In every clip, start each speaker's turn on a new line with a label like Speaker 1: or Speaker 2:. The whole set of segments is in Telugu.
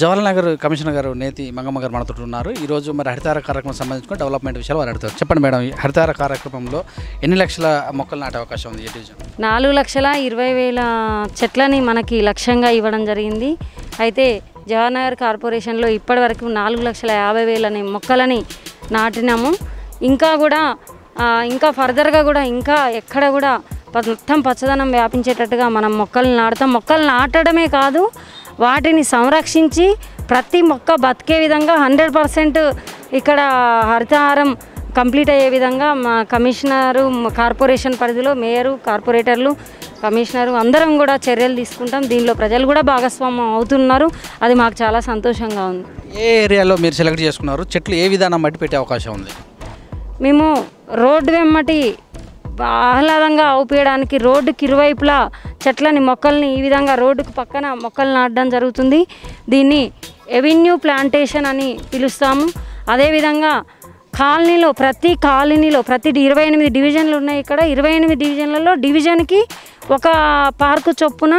Speaker 1: జవహర్ నగర్ కమిషనర్ గారు నేతి మంగమ్మ గారు మనతో ఉన్నారు. ఈరోజు మరి హరితార కార్యక్రమం సంబంధించిన డెవలప్మెంట్ విషయాలు వారు అడుగుతారు. చెప్పండి మేడం, ఈ హరితార కార్యక్రమంలో ఎన్ని లక్షల మొక్కలు నాటే అవకాశం ఉంది?
Speaker 2: 4,20,000 చెట్లని మనకి లక్ష్యంగా ఇవ్వడం జరిగింది. అయితే జవహర్ నగర్ కార్పొరేషన్లో ఇప్పటి వరకు 4,50,000 మొక్కలని నాటినాము. ఇంకా ఫర్దర్గా కూడా ఇంకా ఎక్కడ కూడా మొత్తం పచ్చదనం వ్యాపించేటట్టుగా మనం మొక్కలు నాటుతాం. మొక్కలు నాటడమే కాదు, వాటిని సంరక్షించి ప్రతి మొక్క బతికే విధంగా 100% ఇక్కడ హరితహారం కంప్లీట్ అయ్యే విధంగా మా కమిషనరు, కార్పొరేషన్ పరిధిలో మేయరు, కార్పొరేటర్లు, కమిషనరు అందరం కూడా చర్యలు తీసుకుంటాం. దీనిలో ప్రజలు కూడా భాగస్వామ్యం అవుతున్నారు. అది మాకు చాలా సంతోషంగా ఉంది.
Speaker 1: ఏ ఏరియాలో మీరు సెలెక్ట్ చేసుకున్నారు? చెట్లు ఏ విధానం బట్టి పెట్టే అవకాశం ఉంది?
Speaker 2: మేము రోడ్డు వెమ్మటి ఆహ్లాదంగా అవుపేయడానికి రోడ్డుకి ఇరువైపులా చెట్లని, మొక్కల్ని ఈ విధంగా రోడ్డుకు పక్కన మొక్కలు నాటడం జరుగుతుంది. దీన్ని ఎవెన్యూ ప్లాంటేషన్ అని పిలుస్తాము. అదేవిధంగా ప్రతి కాలనీలో 28 డివిజన్లు ఉన్నాయి. ఇక్కడ 28 డివిజన్లలో డివిజన్కి ఒక పార్కు చొప్పున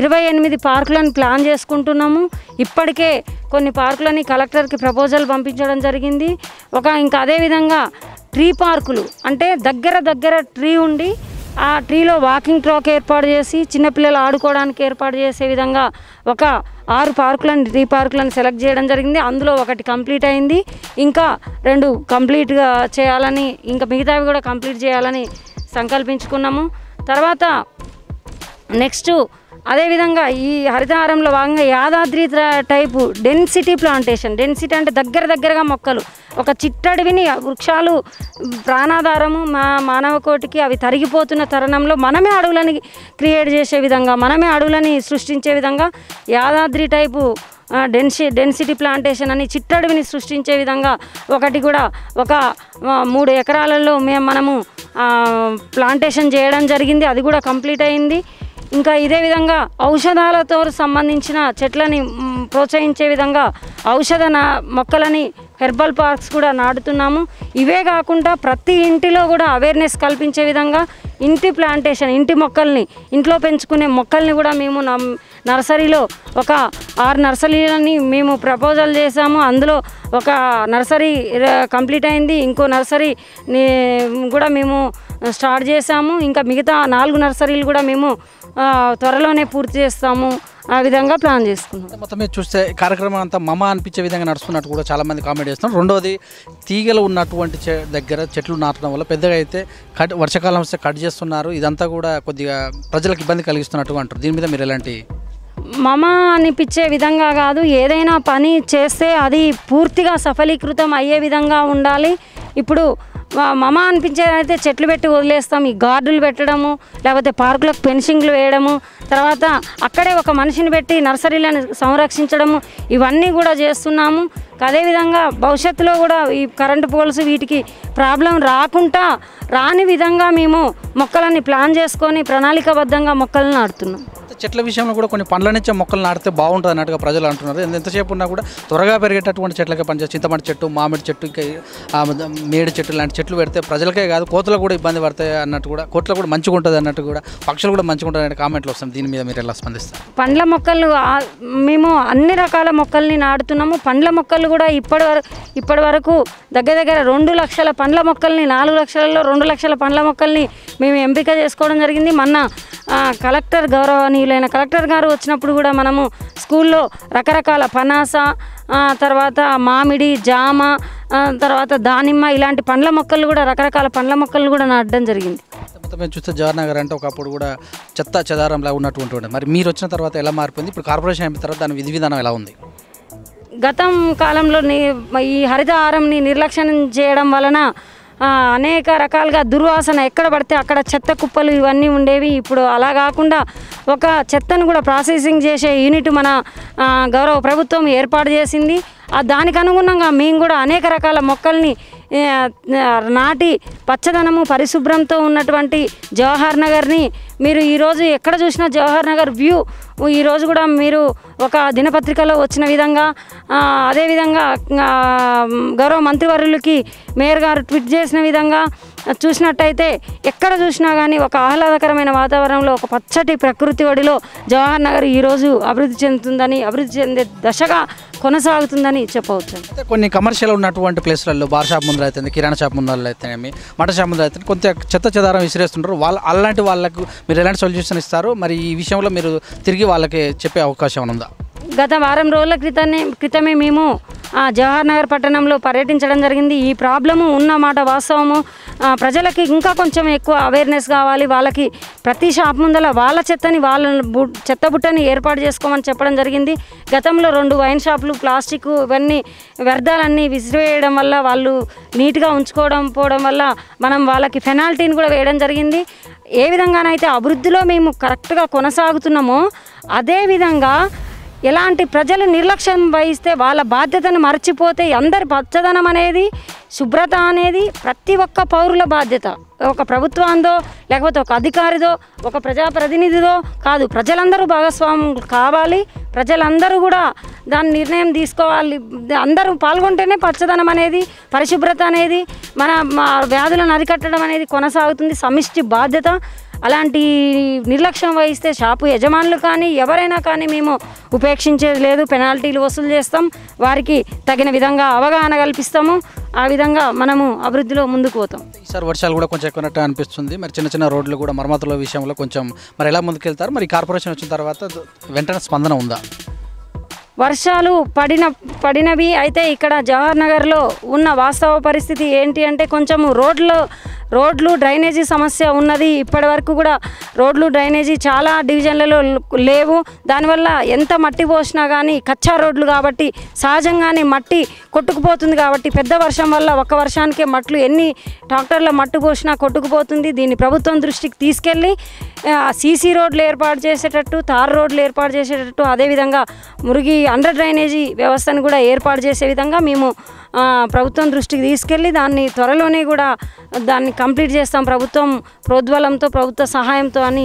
Speaker 2: 28 పార్కులను ప్లాన్ చేసుకుంటున్నాము. ఇప్పటికే కొన్ని పార్కులని కలెక్టర్కి ప్రపోజల్ పంపించడం జరిగింది. ఇంకా అదేవిధంగా ట్రీ పార్కులు అంటే దగ్గర ట్రీ ఉండి ఆ ట్రీలో వాకింగ్ ట్రాక్ ఏర్పాటు చేసి చిన్నపిల్లలు ఆడుకోవడానికి ఏర్పాటు చేసే విధంగా ఒక 6 ట్రీ పార్కులను సెలెక్ట్ చేయడం జరిగింది. అందులో ఒకటి కంప్లీట్ అయింది. ఇంకా 2 కంప్లీట్గా చేయాలని, ఇంకా మిగతావి కూడా కంప్లీట్ చేయాలని సంకల్పించుకున్నాము. తర్వాత నెక్స్ట్ అదేవిధంగా ఈ హరితహారంలో భాగంగా Yadadri type density plantation. Density అంటే దగ్గరగా మొక్కలు, ఒక చిట్టడివిని వృక్షాలు ప్రాణాధారము మానవ కోటికి. అవి తరిగిపోతున్న తరుణంలో మనమే అడవులని క్రియేట్ చేసే విధంగా, మనమే అడవులని సృష్టించే విధంగా యాదాద్రి టైపు డెన్సిటీ ప్లాంటేషన్ అని చిట్టడివిని సృష్టించే విధంగా ఒకటి కూడా ఒక 3 ఎకరాలలో మనము ప్లాంటేషన్ చేయడం జరిగింది. అది కూడా కంప్లీట్ అయింది. ఇంకా ఇదే విధంగా ఔషధాలతో సంబంధించిన చెట్లని ప్రోత్సహించే విధంగా ఔషధ మొక్కలని, హెర్బల్ పార్క్స్ కూడా నాటుతున్నాము. ఇవే కాకుండా ప్రతి ఇంటిలో కూడా అవేర్నెస్ కల్పించే విధంగా ఇంటి ప్లాంటేషన్, ఇంటి మొక్కల్ని, ఇంట్లో పెంచుకునే మొక్కల్ని కూడా మేము నర్సరీలో ఒక 6 నర్సరీలని మేము ప్రపోజల్ చేసాము. అందులో ఒక నర్సరీ కంప్లీట్ అయింది. ఇంకో నర్సరీ కూడా మేము స్టార్ట్ చేసాము. ఇంకా మిగతా 4 నర్సరీలు కూడా మేము త్వరలోనే పూర్తి చేస్తాము. ఆ విధంగా ప్లాన్ చేసుకున్నాం.
Speaker 1: మొత్తం మీద చూస్తే కార్యక్రమం అంతా మమ అనిపించే విధంగా నడుస్తున్నట్టు కూడా చాలామంది కామెంట్ చేస్తున్నారు. రెండవది, తీగలు ఉన్నటువంటి దగ్గర చెట్లు నాటడం వల్ల పెద్దగా అయితే వర్షాకాలం వస్తే కట్ చేస్తున్నారు. ఇదంతా కూడా కొద్దిగా ప్రజలకు ఇబ్బంది కలిగిస్తున్నట్టుగా అంటారు. దీని మీద మీరు ఎలాంటి?
Speaker 2: మమ అనిపించే విధంగా కాదు, ఏదైనా పని చేస్తే అది పూర్తిగా సఫలీకృతం అయ్యే విధంగా ఉండాలి. ఇప్పుడు మమ అనిపించేదైతే చెట్లు పెట్టి వదిలేస్తాం. ఈ గార్డులు పెట్టడము, లేకపోతే పార్కులకు ఫెన్సింగ్లు వేయడము, తర్వాత అక్కడే ఒక మనిషిని పెట్టి నర్సరీలను సంరక్షించడము, ఇవన్నీ కూడా చేస్తున్నాము. అదేవిధంగా భవిష్యత్తులో కూడా ఈ కరెంటు పోల్స్ వీటికి ప్రాబ్లం రాని విధంగా మేము మొక్కలని ప్లాన్ చేసుకొని ప్రణాళికాబద్ధంగా మొక్కలను నాటుతున్నాం.
Speaker 1: చెట్ల విషయంలో కూడా కొన్ని పండ్ల నుంచే మొక్కలు నాటితే బాగుంటుంది అన్నట్టుగా ప్రజలు అంటున్నారు. ఎంతసేపు ఉన్నా కూడా త్వరగా పెరిగేటటువంటి చెట్లకే పనిచేస్తుంది. చింతమడి చెట్టు, మామిడి చెట్టు, ఇంకా మేడి చెట్టు లాంటి చెట్లు పెడితే ప్రజలకే కాదు కోతులకు కూడా ఇబ్బంది పడతాయి అన్నట్టు కూడా, కోట్లకు కూడా మంచిగా ఉంటుంది అన్నట్టు కూడా, పక్షులు కూడా మంచిగా ఉంటుంది అనే కామెంట్లు వస్తాయి. దీని మీద మీరు ఎలా స్పందిస్తారు?
Speaker 2: పండ్ల మొక్కలు మేము అన్ని రకాల మొక్కల్ని నాటుతున్నాము. పండ్ల మొక్కలు కూడా ఇప్పటి వరకు దగ్గర 2 లక్షల పండ్ల మొక్కల్ని, 4 లక్షలలో 2 లక్షల పండ్ల మొక్కల్ని మేము ఎంపిక చేసుకోవడం జరిగింది. మొన్న గౌరవనీయులైన కలెక్టర్ గారు వచ్చినప్పుడు కూడా మనము స్కూల్లో రకరకాల పనాస, తర్వాత మామిడి, జామ, తర్వాత దానిమ్మ ఇలాంటి పండ్ల మొక్కలు కూడా, రకరకాల పండ్ల మొక్కలు కూడా నాటడం జరిగింది.
Speaker 1: మొత్తం చూస్తే జవహర్ నగర్ అంటే ఒకప్పుడు కూడా చెత్త చెదారంలా ఉన్నటువంటి, మరి మీరు వచ్చిన తర్వాత ఎలా మారిపోయింది? ఇప్పుడు కార్పొరేషన్ అయిన తర్వాత దాని విధి విధానం ఎలా ఉంది?
Speaker 2: గతం కాలంలో ఈ హరితహారంని నిర్లక్ష్యం చేయడం వలన అనేక రకాలుగా దుర్వాసన ఎక్కడ పడితే అక్కడ చెత్త కుప్పలు ఇవన్నీ ఉండేవి. ఇప్పుడు అలా కాకుండా ఒక చెత్తను కూడా ప్రాసెసింగ్ చేసే యూనిట్ మన గౌరవ ప్రభుత్వం ఏర్పాటు చేసింది. దానికి అనుగుణంగా మేము కూడా అనేక రకాల మొక్కల్ని నాటి పచ్చదనము, పరిశుభ్రంతో ఉన్నటువంటి జవహర్ నగర్ని మీరు ఈరోజు ఎక్కడ చూసినా జవహర్ నగర్ వ్యూ ఈరోజు కూడా మీరు ఒక దినపత్రికలో వచ్చిన విధంగా అదేవిధంగా గౌరవ మంత్రివర్యులకి మేయర్ గారు ట్వీట్ చేసిన విధంగా చూసినట్టయితే ఎక్కడ చూసినా కానీ ఒక ఆహ్లాదకరమైన వాతావరణంలో ఒక పచ్చటి ప్రకృతి ఒడిలో జవహర్ నగర్ ఈరోజు అభివృద్ధి చెందుతుందని అభివృద్ధి చెందే దశగా కొనసాగుతుందని చెప్పవచ్చు.
Speaker 1: అయితే కొన్ని కమర్షియల్ ఉన్నటువంటి ప్లేస్లలో బార్ షాప్ ముందర అయితే కిరాణా షాప్ ముందర అయితేనేమి మటన్ షాప్ ముందర అయితే కొంత చెత్త చెదారం విసిరేస్తుంటారు. అలాంటి వాళ్ళకు మీరు ఎలాంటి సొల్యూషన్ ఇస్తారు? మరి ఈ విషయంలో మీరు తిరిగి వాళ్ళకి చెప్పే అవకాశం ఉందా?
Speaker 2: గత వారం రోజుల క్రితమే మేము జవహర్ నగర్ పట్టణంలో పర్యటించడం జరిగింది. ఈ ప్రాబ్లము ఉన్నమాట వాస్తవము. ప్రజలకి ఇంకా కొంచెం ఎక్కువ అవేర్నెస్ కావాలి. వాళ్ళకి ప్రతి షాప్ ముందల వాళ్ళ చెత్తని వాళ్ళ చెత్త బుట్టని ఏర్పాటు చేసుకోమని చెప్పడం జరిగింది. గతంలో 2 వైన్ షాపులు ప్లాస్టిక్ ఇవన్నీ వ్యర్థాలన్నీ విసిరివేయడం వల్ల వాళ్ళు నీట్గా ఉంచుకోవడం వల్ల మనం వాళ్ళకి పెనాల్టీని కూడా వేయడం జరిగింది. ఏ విధంగానైతే అభివృద్ధిలో మేము కరెక్ట్గా కొనసాగుతున్నామో అదేవిధంగా ఎలాంటి ప్రజలు నిర్లక్ష్యం వహిస్తే వాళ్ళ బాధ్యతను మర్చిపోతే అందరి పచ్చదనం అనేది శుభ్రత అనేది ప్రతి ఒక్క పౌరుల బాధ్యత. ఒక ప్రభుత్వందో లేకపోతే ఒక అధికారిదో ఒక ప్రజాప్రతినిధిదో కాదు, ప్రజలందరూ భాగస్వాములు కావాలి. ప్రజలందరూ కూడా దాని నిర్ణయం తీసుకోవాలి. అందరూ పాల్గొంటేనే పచ్చదనం అనేది పరిశుభ్రత అనేది మన వ్యాధులను అరికట్టడం అనేది కొనసాగుతుంది. సమిష్టి బాధ్యత. అలాంటి నిర్లక్ష్యం వహిస్తే షాపు యజమానులు కానీ ఎవరైనా కానీ మేము ఉపేక్షించేది లేదు. పెనాల్టీలు వసూలు చేస్తాం. వారికి తగిన విధంగా అవగాహన కల్పిస్తాము. ఆ విధంగా మనము అభివృద్ధిలో ముందుకు పోతాం.
Speaker 1: ఈసారి వర్షాలు కూడా కొంచెం ఎక్కువనట్టు అనిపిస్తుంది. మరి చిన్న చిన్న రోడ్లు కూడా మరమ్మతుల విషయంలో కొంచెం మరి ఎలా ముందుకెళ్తారు? మరి కార్పొరేషన్ వచ్చిన తర్వాత వెంటనే స్పందన ఉందా?
Speaker 2: వర్షాలు పడినవి అయితే ఇక్కడ జవహర్ నగర్లో ఉన్న వాస్తవ పరిస్థితి ఏంటి అంటే కొంచెము రోడ్లు డ్రైనేజీ సమస్య ఉన్నది. ఇప్పటి వరకు కూడా రోడ్లు డ్రైనేజీ చాలా డివిజన్లలో లేవు. దానివల్ల ఎంత మట్టి పోసినా కానీ కచ్చా రోడ్లు కాబట్టి సహజంగానే మట్టి కొట్టుకుపోతుంది. కాబట్టి పెద్ద వర్షం వల్ల ఒక వర్షానికే మట్లు ఎన్ని ట్రాక్టర్ల మట్టు పోసినా కొట్టుకుపోతుంది. దీన్ని ప్రభుత్వం దృష్టికి తీసుకెళ్ళి సీసీ రోడ్లు ఏర్పాటు చేసేటట్టు, తార్ రోడ్లు ఏర్పాటు చేసేటట్టు, అదేవిధంగా మురిగి అండర్ డ్రైనేజీ వ్యవస్థను కూడా ఏర్పాటు చేసే విధంగా మేము ప్రభుత్వం దృష్టికి తీసుకెళ్ళి దాన్ని త్వరలోనే కూడా దాన్ని కంప్లీట్ చేస్తాం ప్రభుత్వం ప్రోద్బలంతో ప్రభుత్వ సహాయంతో అని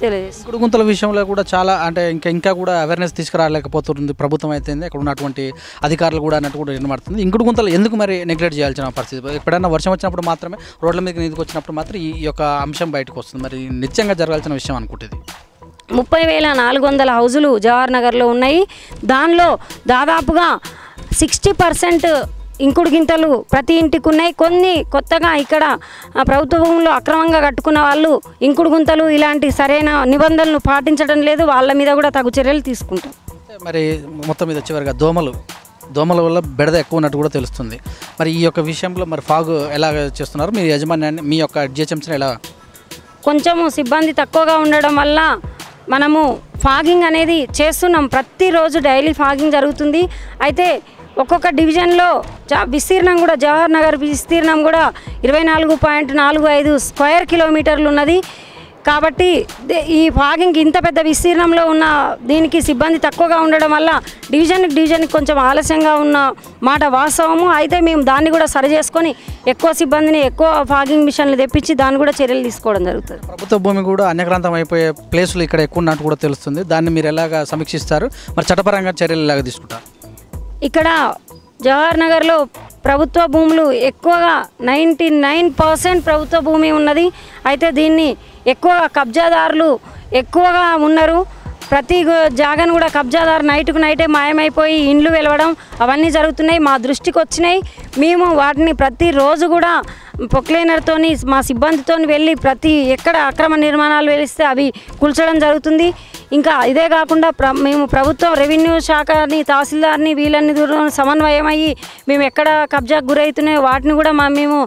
Speaker 2: తెలియజేస్తాం.
Speaker 1: ఇంకుడు గుంతల విషయంలో కూడా చాలా అంటే ఇంకా కూడా అవేర్నెస్ తీసుకురాలేకపోతుంది ప్రభుత్వం అయితే. అక్కడ ఉన్నటువంటి అధికారులు కూడా అన్నట్టు కూడా వినబడుతుంది. ఇంకుడు గుంతలు ఎందుకు మరి నెగ్లెక్ట్ చేయాల్సిన పరిస్థితి? ఎప్పుడైనా వర్షం వచ్చినప్పుడు మాత్రమే రోడ్ల మీద నీటికి వచ్చినప్పుడు మాత్రం ఈ యొక్క అంశం బయటకు వస్తుంది. మరి నిత్యంగా జరగాల్సిన విషయం అనుకుంటుంది.
Speaker 2: 30,400 హౌజులు జవహర్ నగర్లో ఉన్నాయి. దానిలో దాదాపుగా 60% ఇంకుడు గింతలు ప్రతి ఇంటికి ఉన్నాయి. కొన్ని కొత్తగా ఇక్కడ ప్రభుత్వ భూముల్లో అక్రమంగా కట్టుకున్న వాళ్ళు ఇంకుడు గుంతలు ఇలాంటి సరైన నిబంధనలు పాటించడం లేదు. వాళ్ళ మీద కూడా తగు చర్యలు తీసుకుంటాం.
Speaker 1: మరి మొత్తం మీద చివరిగా దోమల వల్ల బెడద ఎక్కువ ఉన్నట్టు కూడా తెలుస్తుంది. మరి ఈ యొక్క విషయంలో మరి ఫాగ్ ఎలా చేస్తున్నారు? మీ యజమాన్యాన్ని మీ యొక్క జిహెచ్ఎంసీని ఎలా?
Speaker 2: కొంచెము సిబ్బంది తక్కువగా ఉండడం వల్ల మనము ఫాగింగ్ అనేది చేస్తున్నాం. ప్రతిరోజు డైలీ ఫాగింగ్ జరుగుతుంది. అయితే ఒక్కొక్క డివిజన్లో విస్తీర్ణం కూడా జవహర్ నగర్ విస్తీర్ణం కూడా 24.45 స్క్వేర్ కిలోమీటర్లు ఉన్నది. కాబట్టి ఈ ఫాగింగ్ ఇంత పెద్ద విస్తీర్ణంలో ఉన్న దీనికి సిబ్బంది తక్కువగా ఉండడం వల్ల డివిజన్కి కొంచెం ఆలస్యంగా ఉన్న మాట వాస్తవము. అయితే మేము దాన్ని కూడా సరి చేసుకొని ఎక్కువ సిబ్బందిని ఎక్కువ ఫాగింగ్ మిషన్లు తెప్పించి దాన్ని కూడా చర్యలు తీసుకోవడం జరుగుతుంది.
Speaker 1: ప్రభుత్వ భూమి కూడా అన్యక్రాంతం అయిపోయే ప్లేసులు ఇక్కడ ఎక్కువ ఉన్నట్టు కూడా తెలుస్తుంది. దాన్ని మీరు ఎలాగా సమీక్షిస్తారు? మరి చట్టపరంగా చర్యలు ఎలాగ తీసుకుంటారు?
Speaker 2: ఇక్కడ జవహర్ నగర్లో ప్రభుత్వ భూములు ఎక్కువగా 99% ప్రభుత్వ భూమి ఉన్నది. అయితే దీన్ని ఎక్కువగా కబ్జాదారులు ఎక్కువగా ఉన్నారు. ప్రతి జాగాను కూడా కబ్జాదారు నైట్కు నైటే మాయమైపోయి ఇండ్లు వెలవడం అవన్నీ జరుగుతున్నాయి. మా దృష్టికి వచ్చినాయి. మేము వాటిని ప్రతిరోజు కూడా పొక్లైనర్తో మా సిబ్బందితో వెళ్ళి ఎక్కడ అక్రమ నిర్మాణాలు వెలిస్తే అవి కూల్చడం జరుగుతుంది. ఇంకా ఇదే కాకుండా మేము ప్రభుత్వం రెవెన్యూ శాఖని తహసీల్దార్ని వీళ్ళని సమన్వయమయ్యి మేము ఎక్కడ కబ్జాకు గురవుతున్నాయో వాటిని కూడా మేము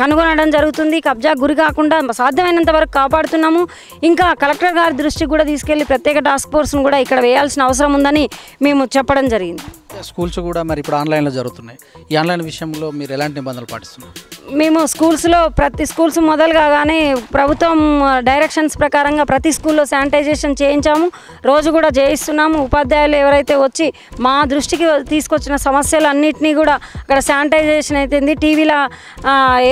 Speaker 2: కనుగొనడం జరుగుతుంది. కబ్జాకు గురి కాకుండా సాధ్యమైనంత వరకు కాపాడుతున్నాము. ఇంకా కలెక్టర్ గారి దృష్టికి కూడా తీసుకెళ్లి ప్రత్యేక టాస్క్ ఫోర్స్ను కూడా ఇక్కడ వేయాల్సిన అవసరం ఉందని మేము చెప్పడం జరిగింది.
Speaker 1: స్కూల్స్ కూడా మరి ఇప్పుడు ఆన్లైన్లో జరుగుతున్నాయి. ఈ ఆన్లైన్ విషయంలో మీరు ఎలాంటి నిబంధనలు పాటిస్తున్నారు?
Speaker 2: మేము స్కూల్స్లో ప్రతి స్కూల్స్ మొదలు కాగానే ప్రభుత్వం డైరెక్షన్స్ ప్రకారంగా ప్రతి స్కూల్లో శానిటైజేషన్ చేయించాము. రోజు కూడా చేయిస్తున్నాము. ఉపాధ్యాయులు ఎవరైతే వచ్చి మా దృష్టికి తీసుకొచ్చిన సమస్యలు అన్నింటినీ కూడా అక్కడ శానిటైజేషన్ అయితేంది, టీవీల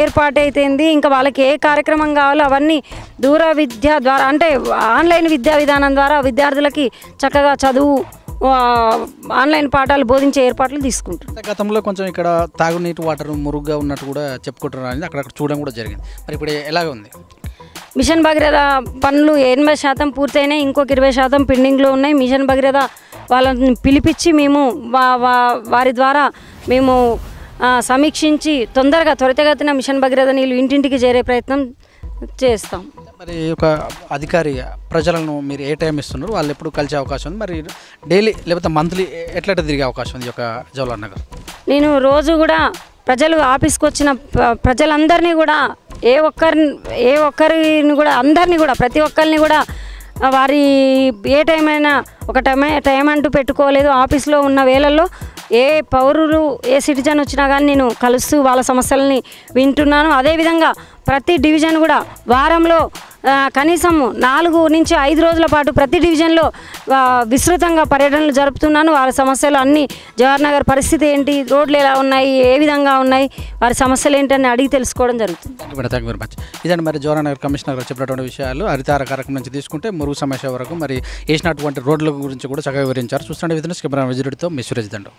Speaker 2: ఏర్పాటు అయితేంది, ఇంకా వాళ్ళకి ఏ కార్యక్రమం కావాలో అవన్నీ దూర విద్య ద్వారా అంటే ఆన్లైన్ విద్యా విధానం ద్వారా విద్యార్థులకి చక్కగా చదువు ఆన్లైన్ పాఠాలు బోధించే ఏర్పాట్లు తీసుకుంటారు.
Speaker 1: గతంలో కొంచెం ఇక్కడ తాగునీటి వాటర్ మురుగుగా ఉన్నట్టు కూడా చెప్పుకుంటున్నారు అనేది అక్కడ చూడడం కూడా జరిగింది. మరి ఇప్పుడు ఎలాగ ఉంది?
Speaker 2: మిషన్ భగీరథ పనులు 80% పూర్తయినాయి. ఇంకొక 20% పెండింగ్లో ఉన్నాయి. మిషన్ భగీరథ వాళ్ళని పిలిపించి మేము వారి ద్వారా మేము సమీక్షించి తొందరగా త్వరితగతిన మిషన్ భగీరథ నీళ్ళు ఇంటింటికి చేరే ప్రయత్నం చేస్తాం.
Speaker 1: మరి ఒక అధికారిగా ప్రజలను మీరు ఏ టైం ఇస్తున్నారు? వాళ్ళు ఎప్పుడు కలిసే అవకాశం ఉంది? మరి డైలీ లేకపోతే మంత్లీ ఎట్లా తిరిగే అవకాశం ఉంది ఈ యొక్క జవహర్ నగర్?
Speaker 2: నేను రోజు కూడా ప్రజలు ఆఫీస్కి వచ్చిన ప్రజలందరినీ కూడా ఏ ఒక్కరిని కూడా అందరినీ కూడా ప్రతి ఒక్కరిని కూడా వారి ఏ టైం అయినా ఒక టైం అంటూ పెట్టుకోలేదు. ఆఫీస్లో ఉన్న వేళల్లో ఏ పౌరులు ఏ సిటిజన్ వచ్చినా కానీ నేను కలుస్తూ వాళ్ళ సమస్యలని వింటున్నాను. అదేవిధంగా ప్రతి డివిజన్ కూడా వారంలో కనీసం 4 నుంచి 5 రోజుల పాటు ప్రతి డివిజన్లో విస్తృతంగా పర్యటనలు జరుపుతున్నాను. వారి సమస్యలు అన్నీ జవహర్ నగర్ పరిస్థితి ఏంటి, రోడ్లు ఎలా ఉన్నాయి, ఏ విధంగా ఉన్నాయి, వారి సమస్యలు ఏంటని అడిగి తెలుసుకోవడం జరుగుతుంది.
Speaker 1: Thank you very much. ఇదండి మరి జవహర్ నగర్ కమిషనర్ గారు చెప్పినటువంటి విషయాలు. హరితార కార్యక్రమం నుంచి తీసుకుంటే మురుగు సమస్య వరకు మరి వేసినటువంటి రోడ్ల గురించి కూడా చక్కగా వివరించారు. చూస్తుంటే విధంగా కెమెరా విజిట్తో మీ సురేష్ దండు.